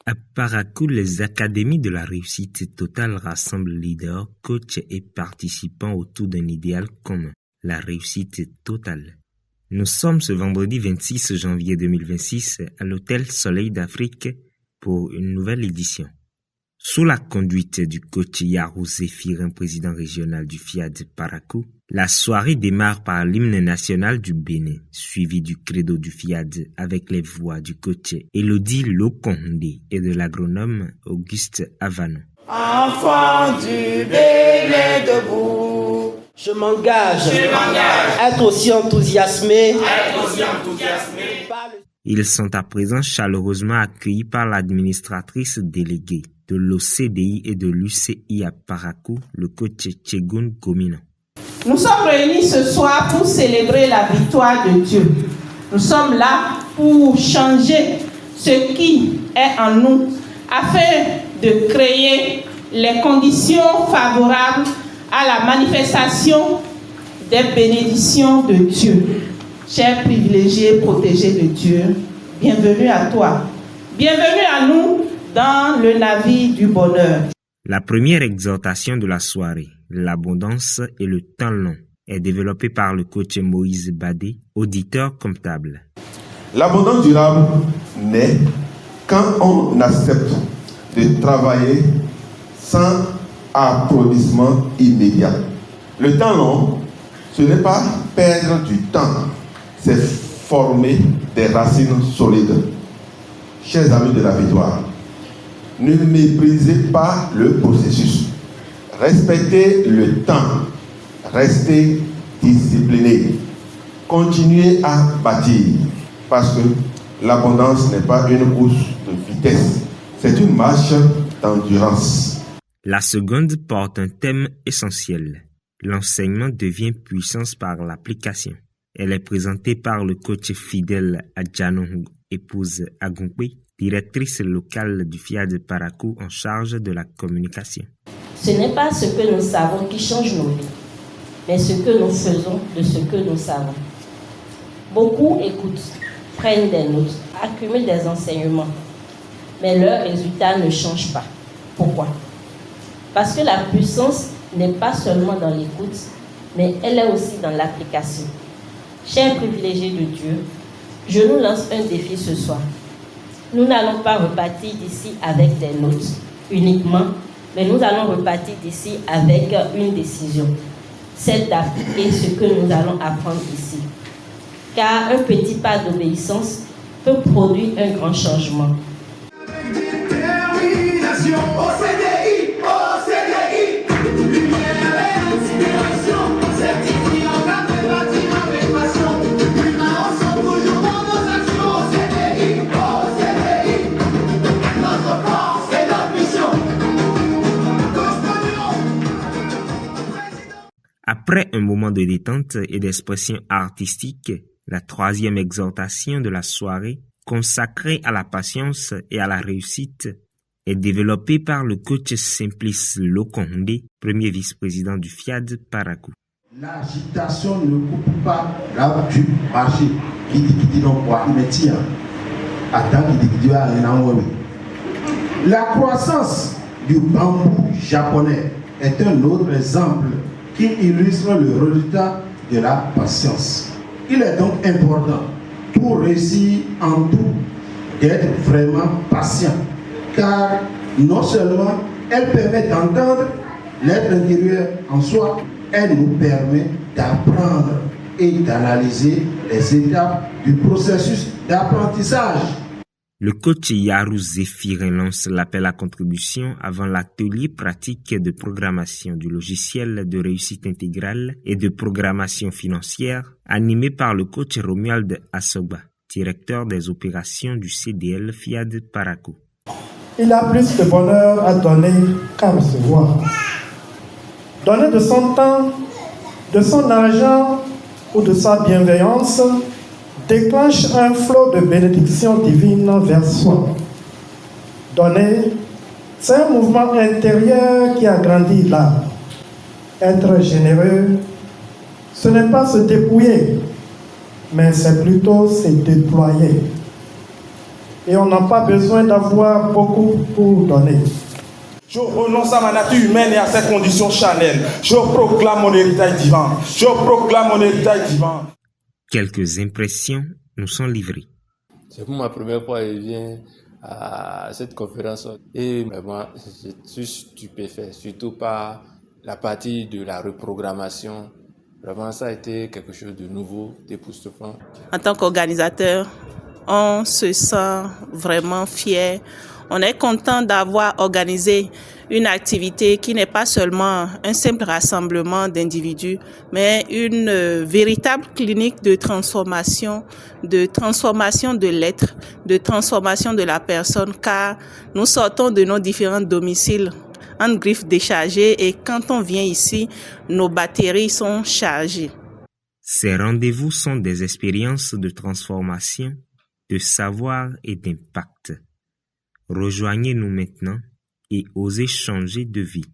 À Parakou, les académies de la réussite totale rassemblent leaders, coachs et participants autour d'un idéal commun, la réussite totale. Nous sommes ce vendredi 26 janvier 2026 à l'Hôtel Soleil d'Afrique pour une nouvelle édition. Sous la conduite du coach Yarou Zéphirin, président régional du FIAD Parakou, la soirée démarre par l'hymne national du Bénin, suivi du credo du FIAD avec les voix du coach Elodie Lokonde et de l'agronome Auguste Avanon. Enfant du Bénin debout, je m'engage à être aussi enthousiasmé. Ils sont à présent chaleureusement accueillis par l'administratrice déléguée de l'OCDI et de l'UCI à Parakou, le coach Tchegoun Gomina. Nous sommes réunis ce soir pour célébrer la victoire de Dieu. Nous sommes là pour changer ce qui est en nous afin de créer les conditions favorables à la manifestation des bénédictions de Dieu. Chers privilégiés, protégés de Dieu, bienvenue à toi. Bienvenue à nous dans le navire du bonheur. La première exhortation de la soirée, l'abondance et le temps long, est développée par le coach Moïse Badé, auditeur comptable. L'abondance durable naît quand on accepte de travailler sans applaudissement immédiat. Le temps long, ce n'est pas perdre du temps, c'est former des racines solides. Chers amis de la victoire, ne méprisez pas le processus. Respectez le temps. Restez disciplinés. Continuez à bâtir parce que l'abondance n'est pas une course de vitesse. C'est une marche d'endurance. La seconde porte un thème essentiel. L'enseignement devient puissance par l'application. Elle est présentée par le coach fidèle Adjanon, épouse Agonkwe, directrice locale du FIAD Parakou en charge de la communication. Ce n'est pas ce que nous savons qui change nos vies, mais ce que nous faisons de ce que nous savons. Beaucoup écoutent, prennent des notes, accumulent des enseignements, mais leurs résultats ne changent pas. Pourquoi? Parce que la puissance n'est pas seulement dans l'écoute, mais elle est aussi dans l'application. Chers privilégiés de Dieu, je nous lance un défi ce soir. Nous n'allons pas repartir d'ici avec des notes uniquement, mais nous allons repartir d'ici avec une décision, celle d'appliquer ce que nous allons apprendre ici. Car un petit pas d'obéissance peut produire un grand changement. Après un moment de détente et d'expression artistique, la troisième exhortation de la soirée, consacrée à la patience et à la réussite, est développée par le coach Simplice Lokonde, premier vice-président du FIAD Parakou. L'agitation ne coupe pas là du marché. La croissance du bambou japonais est un autre exemple qui illustre le résultat de la patience. Il est donc important pour réussir en tout d'être vraiment patient, car non seulement elle permet d'entendre l'être intérieur en soi, elle nous permet d'apprendre et d'analyser les étapes du processus d'apprentissage. Le coach Yarou Zéphirin lance l'appel à contribution avant l'atelier pratique de programmation du logiciel de réussite intégrale et de programmation financière animé par le coach Romuald Assoba, directeur des opérations du CDL FIAD Parakou. Il a plus de bonheur à donner qu'à recevoir. Donner de son temps, de son argent ou de sa bienveillance déclenche un flot de bénédictions divines vers soi. Donner, c'est un mouvement intérieur qui agrandit l'âme. Être généreux, ce n'est pas se dépouiller, mais c'est plutôt se déployer. et on n'a pas besoin d'avoir beaucoup pour donner. Je renonce à ma nature humaine et à ses conditions charnelles. Je proclame mon héritage divin. Je proclame mon héritage divin. Quelques impressions nous sont livrées. C'est pour ma première fois que je viens à cette conférence et vraiment je suis stupéfait, surtout par la partie de la reprogrammation. Vraiment ça a été quelque chose de nouveau, d'époustouflant. En tant qu'organisateur, on se sent vraiment fier. On est content d'avoir organisé une activité qui n'est pas seulement un simple rassemblement d'individus, mais une véritable clinique de transformation de l'être, de transformation de la personne, car nous sortons de nos différents domiciles en griffes déchargées et quand on vient ici, nos batteries sont chargées. Ces rendez-vous sont des expériences de transformation, de savoir et d'impact. Rejoignez-nous maintenant et osez changer de vie.